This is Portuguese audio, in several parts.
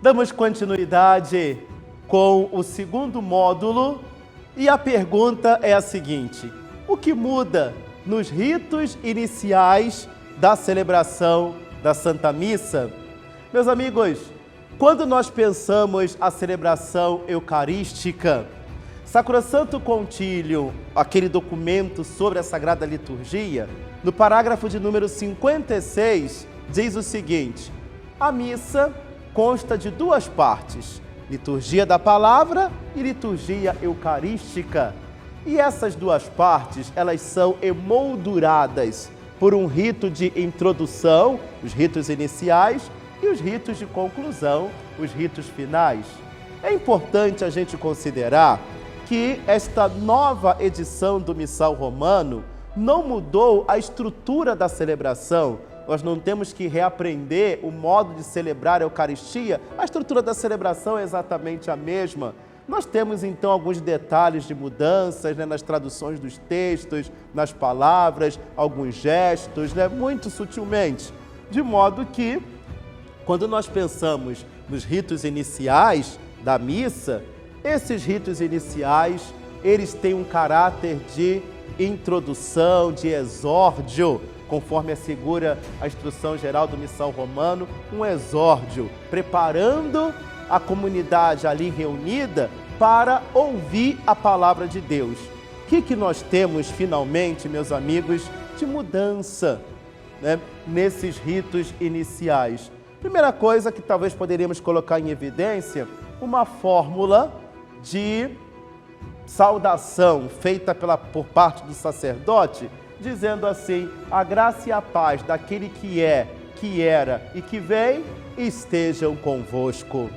Damos continuidade com o segundo módulo e a pergunta é a seguinte: o que muda nos ritos iniciais da celebração da Santa Missa? Meus amigos, quando nós pensamos a celebração eucarística, Sacrosanto Concílio, aquele documento sobre a Sagrada Liturgia, no parágrafo de número 56, diz o seguinte: a missa consta de duas partes, liturgia da palavra e liturgia eucarística. E essas duas partes, elas são emolduradas por um rito de introdução, os ritos iniciais, e os ritos de conclusão, os ritos finais. É importante a gente considerar que esta nova edição do Missal Romano não mudou a estrutura da celebração. Nós não temos que reaprender o modo de celebrar a Eucaristia. A estrutura da celebração é exatamente a mesma. Nós temos então alguns detalhes de mudanças, nas traduções dos textos, nas palavras, alguns gestos, muito sutilmente. De modo que, quando nós pensamos nos ritos iniciais da missa, esses ritos iniciais, eles têm um caráter de introdução, de exórdio, conforme assegura a instrução geral do Missal Romano, um exórdio, preparando a comunidade ali reunida para ouvir a palavra de Deus. O que nós temos finalmente, meus amigos, de mudança, nesses ritos iniciais? Primeira coisa que talvez poderíamos colocar em evidência, uma fórmula de saudação feita por parte do sacerdote, dizendo assim: a graça e a paz daquele que é, que era e que vem, estejam convosco.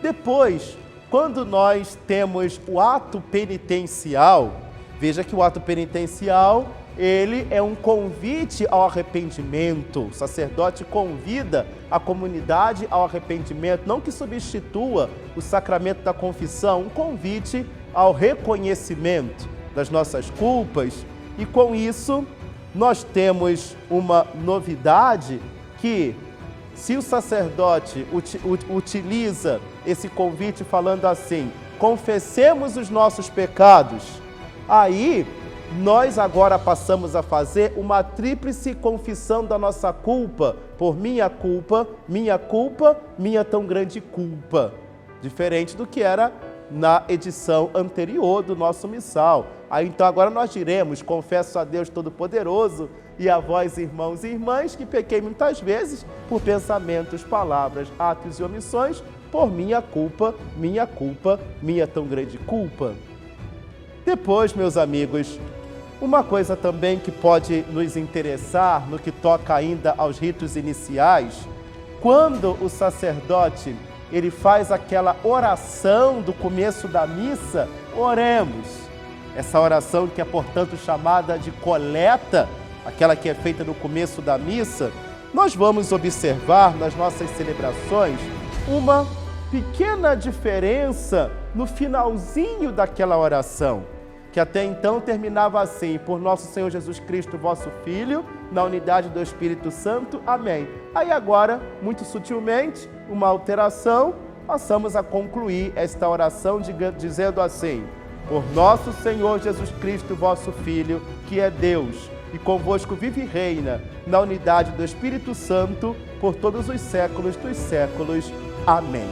Depois, quando nós temos o ato penitencial, veja que o ato penitencial, ele é um convite ao arrependimento. O sacerdote convida a comunidade ao arrependimento, não que substitua o sacramento da confissão, um convite ao reconhecimento das nossas culpas. E com isso, nós temos uma novidade que, se o sacerdote utiliza esse convite falando assim: confessemos os nossos pecados, aí nós agora passamos a fazer uma tríplice confissão da nossa culpa, por minha culpa, minha tão grande culpa. Diferente do que era na edição anterior do nosso missal. Aí então agora nós diremos: confesso a Deus Todo-Poderoso e a vós, irmãos e irmãs, que pequei muitas vezes por pensamentos, palavras, atos e omissões, por minha culpa, minha tão grande culpa. Depois, meus amigos, uma coisa também que pode nos interessar no que toca ainda aos ritos iniciais, quando o sacerdote ele faz aquela oração do começo da missa, oremos. Essa oração que é, portanto, chamada de coleta, aquela que é feita no começo da missa, nós vamos observar nas nossas celebrações uma pequena diferença no finalzinho daquela oração, que até então terminava assim: por nosso Senhor Jesus Cristo, vosso Filho, na unidade do Espírito Santo. Amém. Aí agora, muito sutilmente, uma alteração, passamos a concluir esta oração dizendo assim: por nosso Senhor Jesus Cristo, vosso Filho, que é Deus, e convosco vive e reina, na unidade do Espírito Santo, por todos os séculos dos séculos. Amém.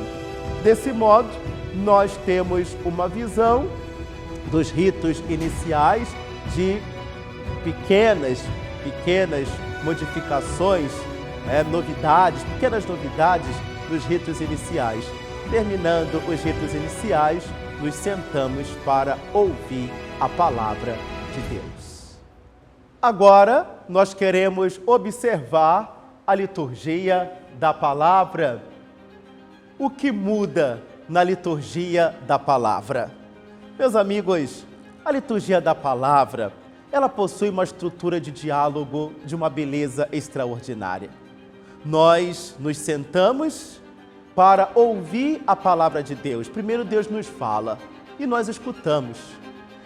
Desse modo, nós temos uma visão dos ritos iniciais, de pequenas modificações, pequenas novidades dos ritos iniciais. Terminando os ritos iniciais, nos sentamos para ouvir a palavra de Deus. Agora, nós queremos observar a liturgia da palavra. O que muda na liturgia da palavra? Meus amigos, a liturgia da palavra, ela possui uma estrutura de diálogo de uma beleza extraordinária. Nós nos sentamos para ouvir a palavra de Deus. Primeiro Deus nos fala e nós escutamos.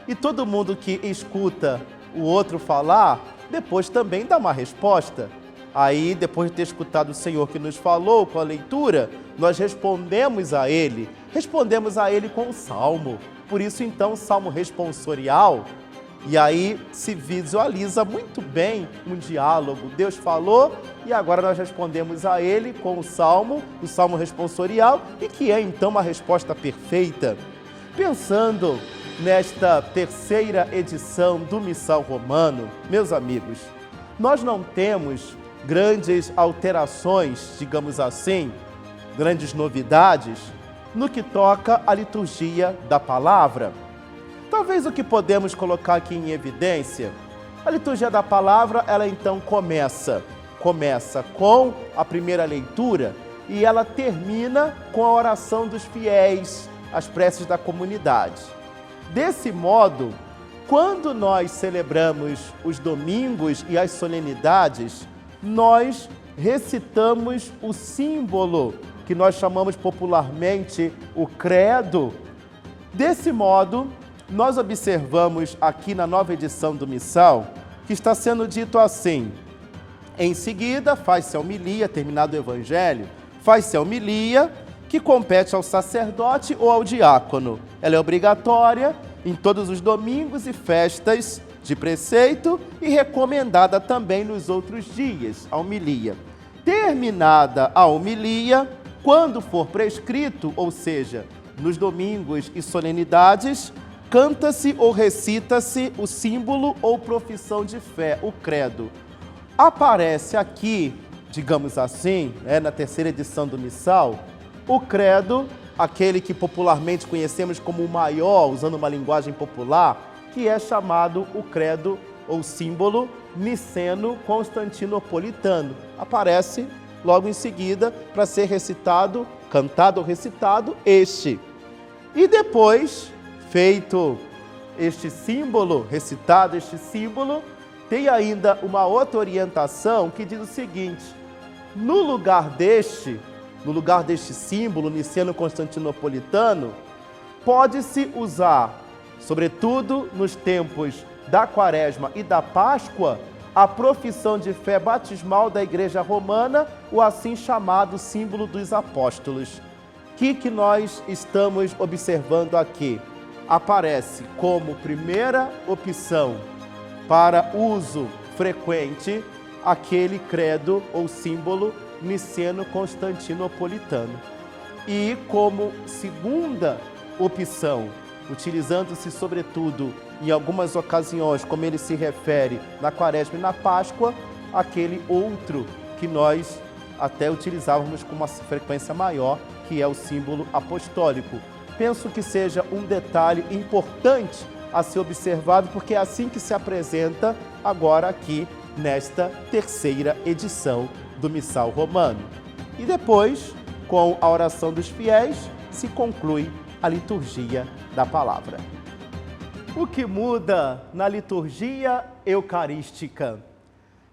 E todo mundo que escuta o outro falar, depois também dá uma resposta. Aí, depois de ter escutado o Senhor que nos falou com a leitura, nós respondemos a Ele com o Salmo. Por isso, então, o Salmo responsorial, e aí se visualiza muito bem um diálogo. Deus falou e agora nós respondemos a Ele com o Salmo responsorial, e que é, então, uma resposta perfeita. Pensando nesta terceira edição do Missal Romano, meus amigos, nós não temos grandes alterações, digamos assim, grandes novidades no que toca à liturgia da palavra. Talvez o que podemos colocar aqui em evidência, a liturgia da palavra, ela então começa com a primeira leitura e ela termina com a oração dos fiéis, as preces da comunidade. Desse modo, quando nós celebramos os domingos e as solenidades, nós recitamos o símbolo que nós chamamos popularmente o credo. Desse modo, nós observamos aqui na nova edição do Missal que está sendo dito assim: em seguida, faz-se a homilia, terminado o evangelho, faz-se a homilia que compete ao sacerdote ou ao diácono. Ela é obrigatória em todos os domingos e festas de preceito e recomendada também nos outros dias, a homilia. Terminada a homilia, quando for prescrito, ou seja, nos domingos e solenidades, canta-se ou recita-se o símbolo ou profissão de fé, o credo. Aparece aqui, digamos assim, na terceira edição do Missal, o credo, aquele que popularmente conhecemos como o maior, usando uma linguagem popular, que é chamado o credo ou símbolo niceno-constantinopolitano. Aparece logo em seguida para ser recitado, cantado ou recitado este. E depois, feito este símbolo, recitado este símbolo, tem ainda uma outra orientação que diz o seguinte: no lugar deste símbolo niceno-constantinopolitano, pode-se usar, sobretudo nos tempos da Quaresma e da Páscoa, a profissão de fé batismal da Igreja Romana, o assim chamado símbolo dos apóstolos. O que nós estamos observando aqui? Aparece como primeira opção para uso frequente aquele credo ou símbolo niceno-constantinopolitano. E como segunda opção, utilizando-se sobretudo em algumas ocasiões, como ele se refere na Quaresma e na Páscoa, aquele outro que nós até utilizávamos com uma frequência maior, que é o símbolo apostólico. Penso que seja um detalhe importante a ser observado, porque é assim que se apresenta agora aqui nesta terceira edição do Missal Romano. E depois, com a oração dos fiéis, se conclui a liturgia da palavra. O que muda na liturgia eucarística?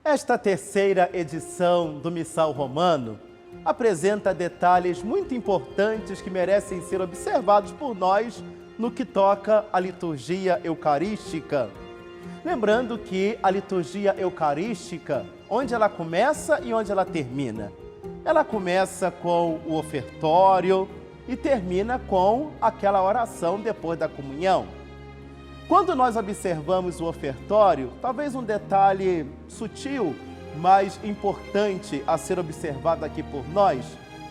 Esta terceira edição do Missal Romano apresenta detalhes muito importantes que merecem ser observados por nós no que toca à liturgia eucarística. Lembrando que a liturgia eucarística, onde ela começa e onde ela termina? Ela começa com o ofertório e termina com aquela oração depois da comunhão. Quando nós observamos o ofertório, talvez um detalhe sutil, mas importante a ser observado aqui por nós,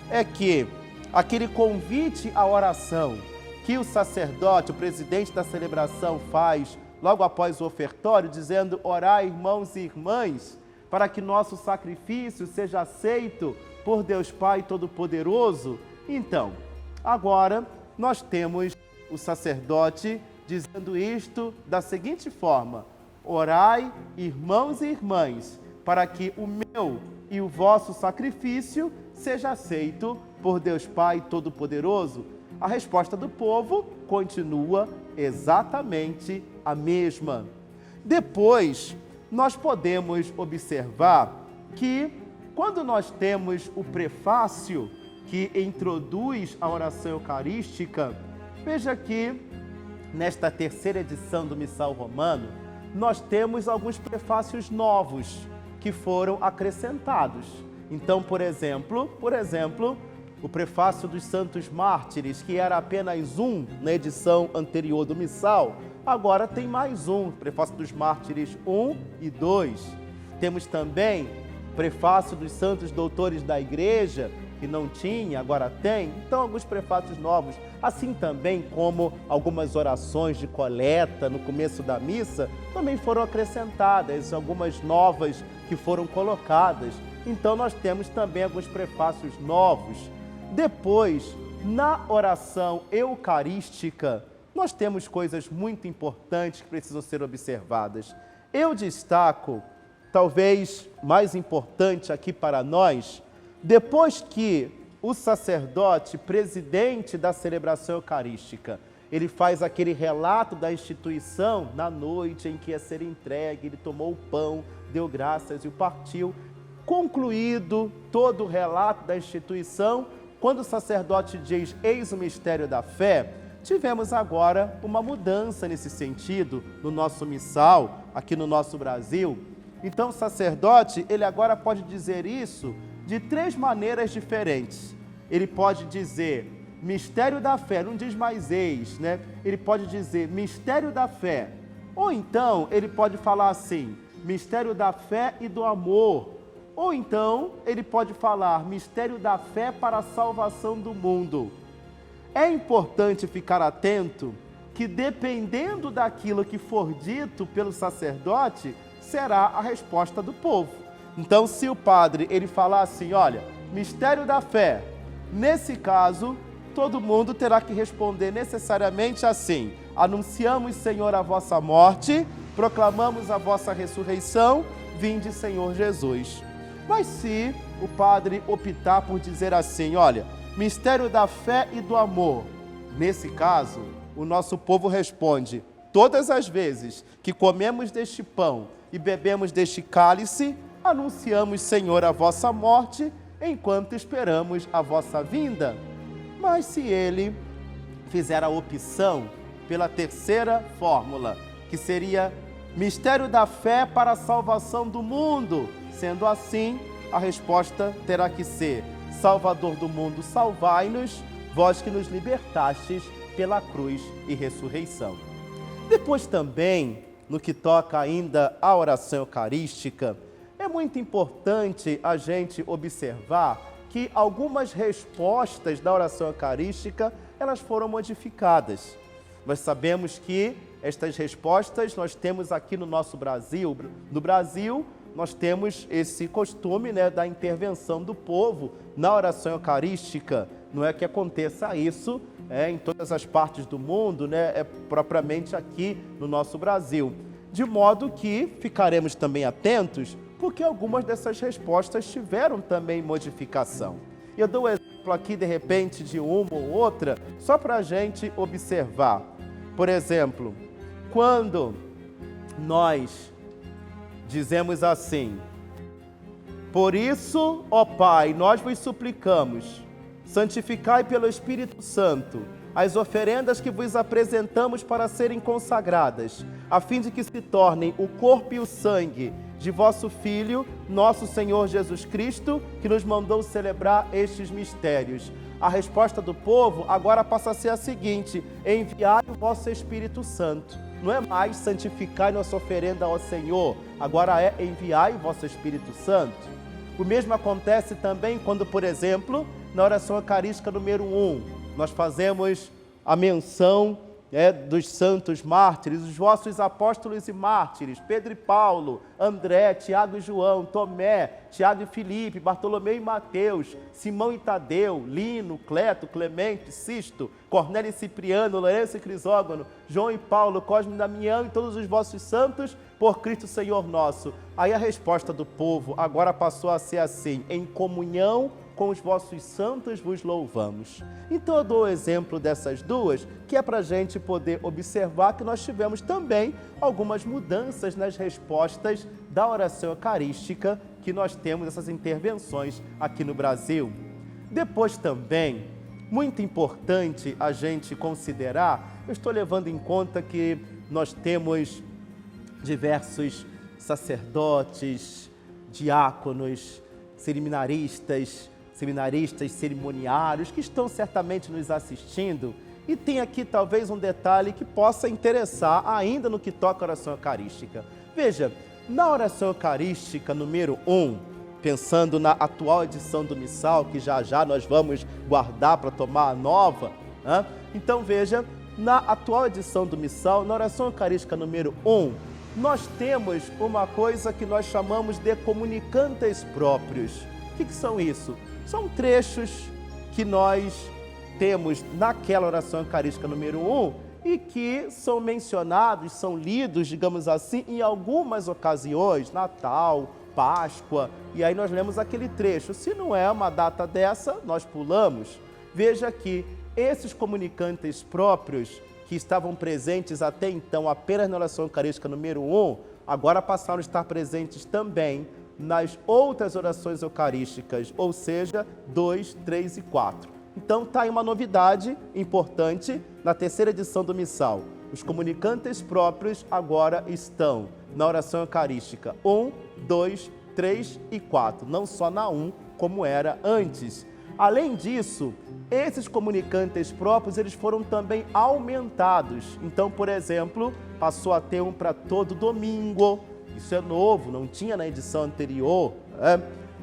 é que aquele convite à oração que o sacerdote, o presidente da celebração, faz logo após o ofertório, dizendo: orai, irmãos e irmãs, para que nosso sacrifício seja aceito por Deus Pai Todo-Poderoso. Então, agora nós temos o sacerdote dizendo isto da seguinte forma: orai, irmãos e irmãs, para que o meu e o vosso sacrifício seja aceito por Deus Pai Todo-Poderoso. A resposta do povo continua exatamente a mesma. Depois, nós podemos observar que, quando nós temos o prefácio que introduz a oração eucarística, veja que, nesta terceira edição do Missal Romano, nós temos alguns prefácios novos. que foram acrescentados. Então, por exemplo, o prefácio dos Santos Mártires, que era apenas um na edição anterior do Missal, agora tem mais um, prefácio dos Mártires 1 e 2. Temos também o prefácio dos Santos Doutores da Igreja, que não tinha, agora tem. Então, alguns prefácios novos, assim também como algumas orações de coleta no começo da missa, também foram acrescentadas, algumas novas que foram colocadas. Então, nós temos também alguns prefácios novos. Depois, na oração eucarística, nós temos coisas muito importantes que precisam ser observadas. Eu destaco, talvez mais importante aqui para nós, depois que o sacerdote, presidente da celebração eucarística, ele faz aquele relato da instituição na noite em que ia ser entregue, ele tomou o pão, deu graças e o partiu. Concluído todo o relato da instituição, quando o sacerdote diz, eis o mistério da fé, tivemos agora uma mudança nesse sentido no nosso missal, aqui no nosso Brasil. Então o sacerdote, ele agora pode dizer isso de três maneiras diferentes. Ele pode dizer mistério da fé, não diz mais eis, né? Ele pode dizer mistério da fé. Ou então ele pode falar assim, mistério da fé e do amor. Ou então ele pode falar mistério da fé para a salvação do mundo. É importante ficar atento que dependendo daquilo que for dito pelo sacerdote, será a resposta do povo. Então, se o padre ele falar assim, olha, mistério da fé, nesse caso, todo mundo terá que responder necessariamente assim, anunciamos, Senhor, a vossa morte, proclamamos a vossa ressurreição, vinde, Senhor Jesus. Mas se o padre optar por dizer assim, olha, mistério da fé e do amor, nesse caso, o nosso povo responde, todas as vezes que comemos deste pão e bebemos deste cálice, anunciamos, Senhor, a vossa morte, enquanto esperamos a vossa vinda. Mas se ele fizer a opção pela terceira fórmula, que seria mistério da fé para a salvação do mundo, sendo assim, a resposta terá que ser, Salvador do mundo, salvai-nos, vós que nos libertastes pela cruz e ressurreição. Depois também, no que toca ainda à oração eucarística, é muito importante a gente observar que algumas respostas da oração eucarística, elas foram modificadas. Nós sabemos que estas respostas nós temos aqui no nosso Brasil. No Brasil, nós temos esse costume, né, da intervenção do povo na oração eucarística. Não é que aconteça isso em todas as partes do mundo, né, é propriamente aqui no nosso Brasil. De modo que ficaremos também atentos, porque algumas dessas respostas tiveram também modificação. Eu dou um exemplo aqui, de repente, de uma ou outra, só para a gente observar. Por exemplo, quando nós dizemos assim, por isso, ó Pai, nós vos suplicamos, santificai pelo Espírito Santo as oferendas que vos apresentamos para serem consagradas, a fim de que se tornem o corpo e o sangue de vosso Filho, nosso Senhor Jesus Cristo, que nos mandou celebrar estes mistérios. A resposta do povo agora passa a ser a seguinte, enviai o vosso Espírito Santo. Não é mais santificar nossa oferenda ao Senhor, agora é enviai o vosso Espírito Santo. O mesmo acontece também quando, por exemplo, na oração eucarística número 1, nós fazemos a menção dos santos mártires, os vossos apóstolos e mártires, Pedro e Paulo, André, Tiago e João, Tomé, Tiago e Filipe, Bartolomeu e Mateus, Simão e Tadeu, Lino, Cleto, Clemente, Sisto, Cornélio e Cipriano, Lourenço e Crisógono, João e Paulo, Cosme e Damião e todos os vossos santos, por Cristo Senhor nosso. Aí a resposta do povo agora passou a ser assim, em comunhão com os vossos santos vos louvamos. Então eu dou o exemplo dessas duas, que é para a gente poder observar que nós tivemos também algumas mudanças nas respostas da oração eucarística que nós temos essas intervenções aqui no Brasil. Depois também, muito importante a gente considerar, eu estou levando em conta que nós temos diversos sacerdotes, diáconos, seminaristas, cerimoniários, que estão certamente nos assistindo. E tem aqui talvez um detalhe que possa interessar ainda no que toca à oração eucarística. Veja, na oração eucarística número 1, pensando na atual edição do Missal, que já já nós vamos guardar para tomar a nova, né? Então veja, na atual edição do Missal, na oração eucarística número 1, nós temos uma coisa que nós chamamos de comunicantes próprios. O que são isso? São trechos que nós temos naquela oração eucarística número 1 e que são mencionados, são lidos, digamos assim, em algumas ocasiões, Natal, Páscoa, e aí nós lemos aquele trecho. Se não é uma data dessa, nós pulamos. Veja que esses comunicantes próprios, que estavam presentes até então apenas na oração eucarística número 1, agora passaram a estar presentes também nas outras orações eucarísticas, ou seja, 2, 3 e 4. Então está aí uma novidade importante na terceira edição do Missal. Os comunicantes próprios agora estão na oração eucarística 1, 2, 3 e 4, não só na 1 como era antes. Além disso, esses comunicantes próprios eles foram também aumentados. Então, por exemplo, passou a ter um para todo domingo. Isso é novo, não tinha na edição anterior.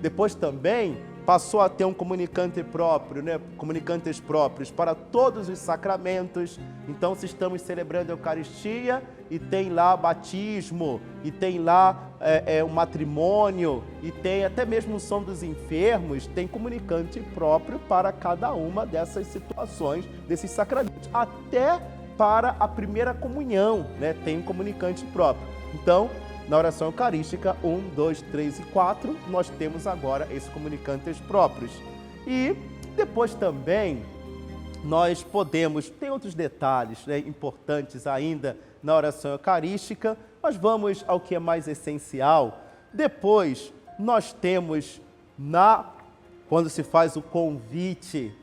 Depois também passou a ter um comunicante próprio, comunicantes próprios para todos os sacramentos. Então, se estamos celebrando a Eucaristia e tem lá batismo, e tem lá o matrimônio, e tem até mesmo o Som dos Enfermos, tem comunicante próprio para cada uma dessas situações, desses sacramentos. Até para a primeira comunhão, tem um comunicante próprio. Então, na oração eucarística 1, 2, 3 e 4, nós temos agora esses comunicantes próprios. E depois também nós podemos, tem outros detalhes importantes ainda na oração eucarística, mas vamos ao que é mais essencial. Depois nós temos, quando se faz o convite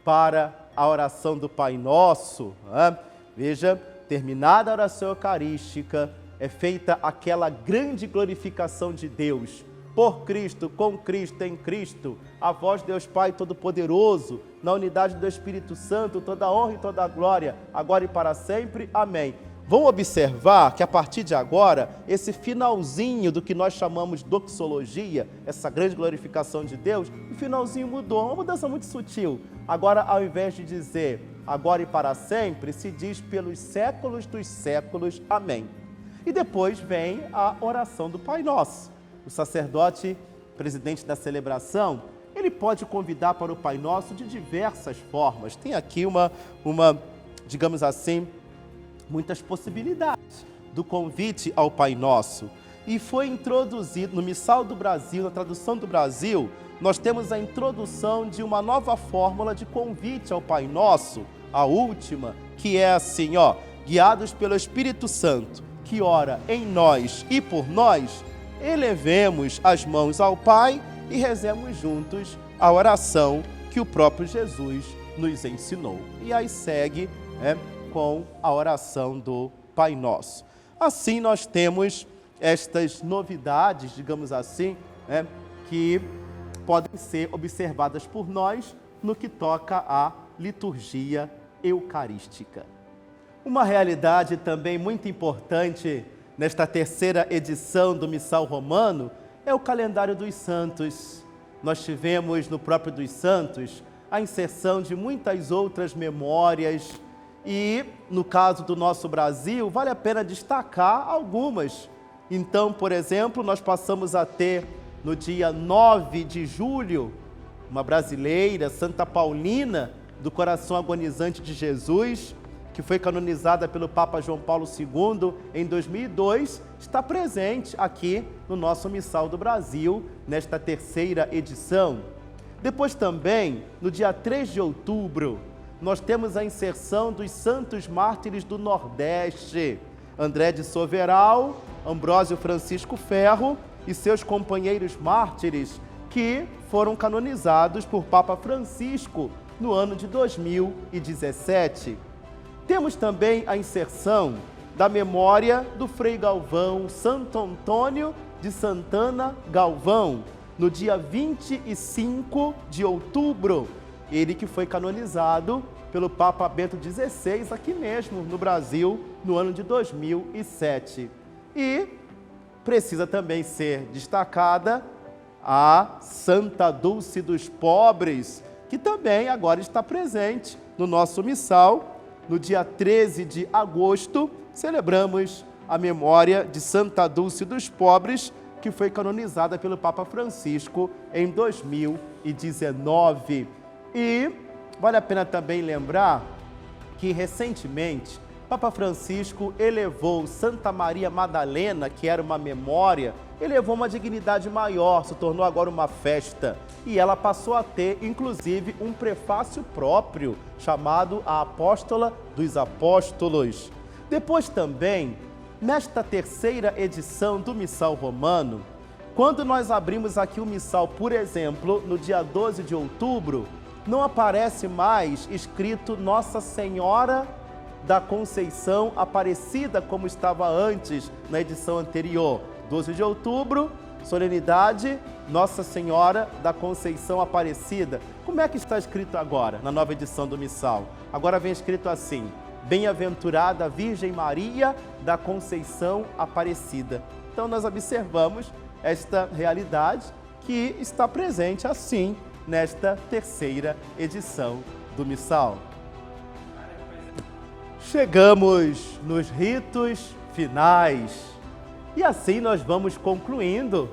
para a oração do Pai Nosso, veja, terminada a oração eucarística, é feita aquela grande glorificação de Deus, por Cristo, com Cristo, em Cristo, a vós Deus Pai Todo-Poderoso, na unidade do Espírito Santo, toda a honra e toda a glória, agora e para sempre. Amém. Vão observar que a partir de agora, esse finalzinho do que nós chamamos de doxologia, essa grande glorificação de Deus, o finalzinho mudou, uma mudança muito sutil. Agora, ao invés de dizer agora e para sempre, se diz pelos séculos dos séculos. Amém. E depois vem a oração do Pai Nosso. O sacerdote, presidente da celebração, ele pode convidar para o Pai Nosso de diversas formas. Tem aqui digamos assim, muitas possibilidades do convite ao Pai Nosso. E foi introduzido no Missal do Brasil, na tradução do Brasil, nós temos a introdução de uma nova fórmula de convite ao Pai Nosso, a última, que é assim, guiados pelo Espírito Santo, que ora em nós e por nós, elevemos as mãos ao Pai e rezemos juntos a oração que o próprio Jesus nos ensinou. E aí segue com a oração do Pai Nosso. Assim nós temos estas novidades, digamos assim, que podem ser observadas por nós no que toca à liturgia eucarística. Uma realidade também muito importante nesta terceira edição do Missal Romano é o calendário dos santos. Nós tivemos no próprio dos santos a inserção de muitas outras memórias e, no caso do nosso Brasil, vale a pena destacar algumas. Então, por exemplo, nós passamos a ter no dia 9 de julho, uma brasileira, Santa Paulina, do Coração Agonizante de Jesus, que foi canonizada pelo Papa João Paulo II em 2002, está presente aqui no nosso Missal do Brasil, nesta terceira edição. Depois também, no dia 3 de outubro, nós temos a inserção dos santos mártires do Nordeste, André de Soveral, Ambrósio Francisco Ferro e seus companheiros mártires, que foram canonizados por Papa Francisco no ano de 2017. Temos também a inserção da memória do Frei Galvão, Santo Antônio de Santana Galvão, no dia 25 de outubro. Ele que foi canonizado pelo Papa Bento XVI aqui mesmo no Brasil, no ano de 2007. E precisa também ser destacada a Santa Dulce dos Pobres, que também agora está presente no nosso missal. No dia 13 de agosto, celebramos a memória de Santa Dulce dos Pobres, que foi canonizada pelo Papa Francisco em 2019. E vale a pena também lembrar que recentemente Papa Francisco elevou Santa Maria Madalena, que era uma memória, elevou uma dignidade maior, se tornou agora uma festa. E ela passou a ter, inclusive, um prefácio próprio, chamado a Apóstola dos Apóstolos. Depois também, nesta terceira edição do Missal Romano, quando nós abrimos aqui o Missal, por exemplo, no dia 12 de outubro, não aparece mais escrito Nossa Senhora da Conceição Aparecida, como estava antes na edição anterior. 12 de outubro, solenidade Nossa Senhora da Conceição Aparecida. Como é que está escrito agora, na nova edição do Missal? Agora vem escrito assim: Bem-aventurada Virgem Maria da Conceição Aparecida. Então nós observamos esta realidade que está presente assim nesta terceira edição do Missal. Chegamos nos ritos finais e assim nós vamos concluindo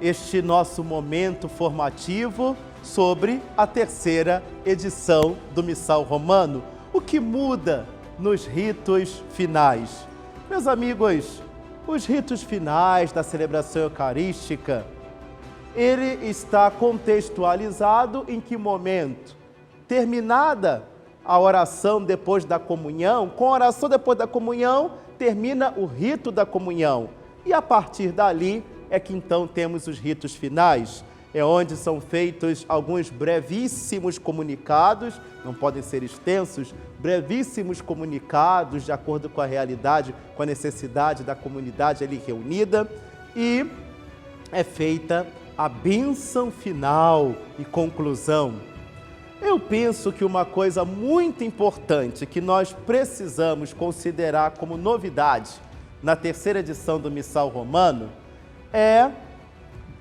este nosso momento formativo sobre a terceira edição do Missal Romano. O que muda nos ritos finais? Meus amigos, os ritos finais da celebração eucarística, ele está contextualizado em que momento? Terminada a oração depois da comunhão, com a oração depois da comunhão, termina o rito da comunhão. E a partir dali é que então temos os ritos finais, é onde são feitos alguns brevíssimos comunicados, não podem ser extensos, brevíssimos comunicados de acordo com a realidade, com a necessidade da comunidade ali reunida, e é feita a bênção final e conclusão. Eu penso que uma coisa muito importante que nós precisamos considerar como novidade na terceira edição do Missal Romano é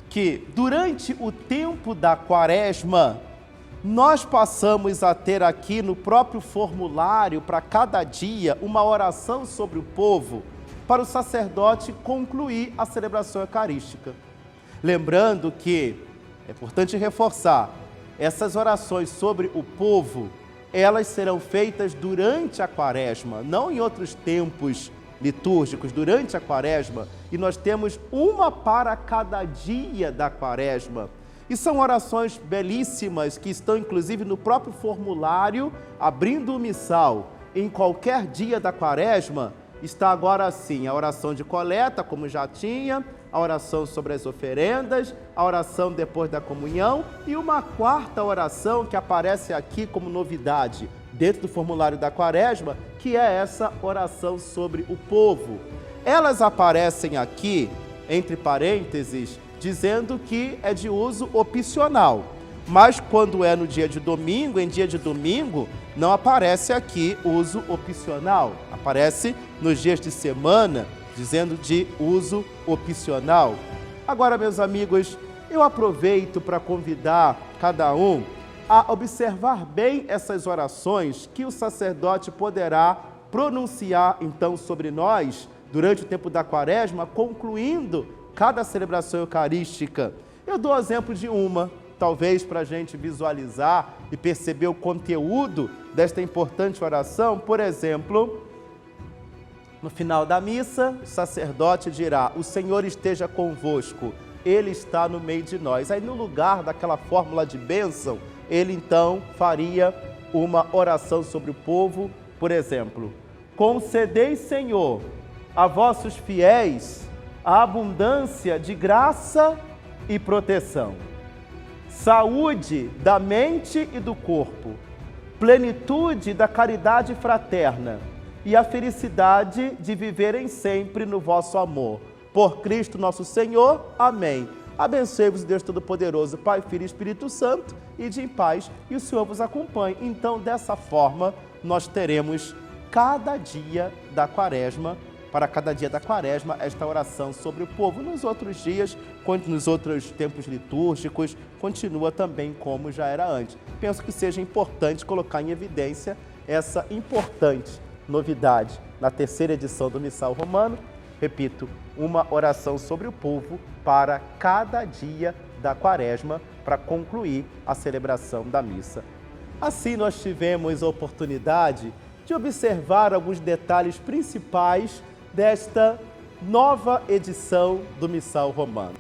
que durante o tempo da Quaresma nós passamos a ter aqui no próprio formulário para cada dia uma oração sobre o povo para o sacerdote concluir a celebração eucarística. Lembrando que é importante reforçar, essas orações sobre o povo, elas serão feitas durante a Quaresma, não em outros tempos litúrgicos, durante a Quaresma, e nós temos uma para cada dia da Quaresma. E são orações belíssimas que estão inclusive no próprio formulário, abrindo o missal. Em qualquer dia da Quaresma, está agora assim, a oração de coleta, como já tinha, a oração sobre as oferendas, a oração depois da comunhão e uma quarta oração que aparece aqui como novidade dentro do formulário da Quaresma, que é essa oração sobre o povo. Elas aparecem aqui, entre parênteses, dizendo que é de uso opcional, mas quando é no dia de domingo, em dia de domingo, não aparece aqui uso opcional, aparece nos dias de semana, dizendo de uso opcional. Agora, meus amigos, eu aproveito para convidar cada um a observar bem essas orações que o sacerdote poderá pronunciar, então, sobre nós, durante o tempo da Quaresma, concluindo cada celebração eucarística. Eu dou exemplo de uma, talvez para a gente visualizar e perceber o conteúdo desta importante oração. Por exemplo, no final da missa, o sacerdote dirá: o Senhor esteja convosco, Ele está no meio de nós. Aí, no lugar daquela fórmula de bênção, ele então faria uma oração sobre o povo, por exemplo: concedei, Senhor, a vossos fiéis a abundância de graça e proteção, saúde da mente e do corpo, plenitude da caridade fraterna e a felicidade de viverem sempre no vosso amor. Por Cristo nosso Senhor. Amém. Abençoe-vos, Deus Todo-Poderoso, Pai, Filho e Espírito Santo, e de em paz, e o Senhor vos acompanhe. Então, dessa forma, nós teremos cada dia da Quaresma, para cada dia da Quaresma, esta oração sobre o povo. Nos outros dias, nos outros tempos litúrgicos, continua também como já era antes. Penso que seja importante colocar em evidência essa importante novidade na terceira edição do Missal Romano. Repito, uma oração sobre o povo para cada dia da Quaresma, para concluir a celebração da missa. Assim, nós tivemos a oportunidade de observar alguns detalhes principais desta nova edição do Missal Romano.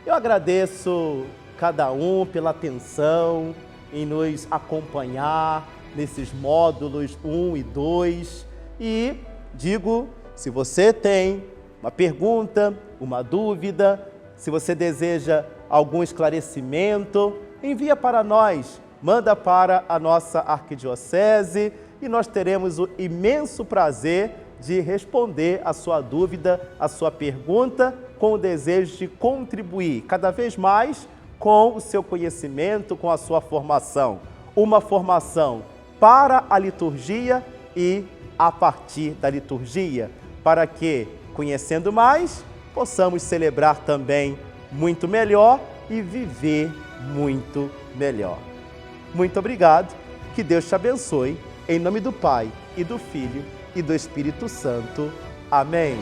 Eu agradeço cada um pela atenção em nos acompanhar nesses módulos 1 e 2 e digo, se você tem uma pergunta, uma dúvida, se você deseja algum esclarecimento, envia para nós, manda para a nossa arquidiocese e nós teremos o imenso prazer de responder a sua dúvida, a sua pergunta, com o desejo de contribuir cada vez mais com o seu conhecimento, com a sua formação. Uma formação para a liturgia e a partir da liturgia, para que, conhecendo mais, possamos celebrar também muito melhor e viver muito melhor. Muito obrigado, que Deus te abençoe, em nome do Pai e do Filho e do Espírito Santo. Amém.